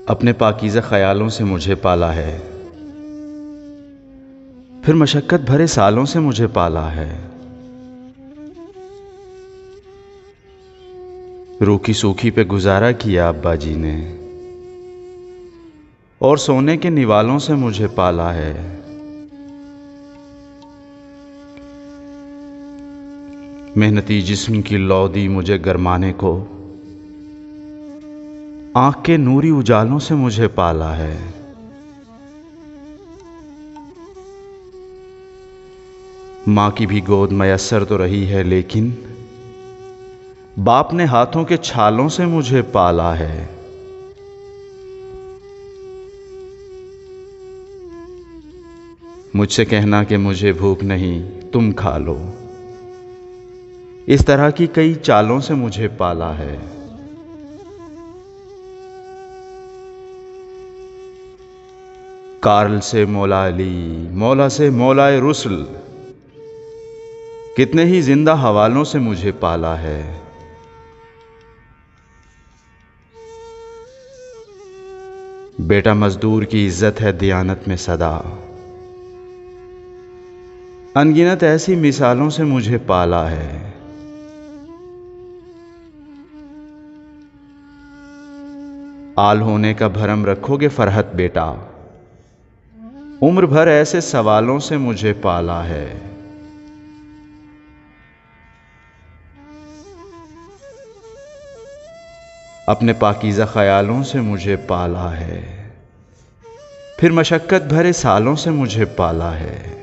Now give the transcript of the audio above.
अपने पाकीज़ा ख्यालों से मुझे पाला है, फिर मशक्क़त भरे सालों से मुझे पाला है। रूखी सूखी पे गुजारा किया अब्बा जी ने, और सोने के निवालों से मुझे पाला है। मेहनती जिस्म की लौ दी मुझे गरमाने को, आंख के नूरी उजालों से मुझे पाला है। माँ की भी गोद मयस्सर तो रही है, लेकिन बाप ने हाथों के छालों से मुझे पाला है। मुझसे कहना कि मुझे भूख नहीं, तुम खा लो, इस तरह की कई चालों से मुझे पाला है। कार्ल से मौला अली, मौला से मौलाए रुस्ल, कितने ही जिंदा हवालों से मुझे पाला है। बेटा मजदूर की इज्जत है दियानत में सदा, अनगिनत ऐसी मिसालों से मुझे पाला है। आल होने का भरम रखोगे फरहत बेटा, उम्र भर ऐसे सवालों से मुझे पाला है। अपने पाकीज़ा ख्यालों से मुझे पाला है, फिर मशक्क़त भरे सालों से मुझे पाला है।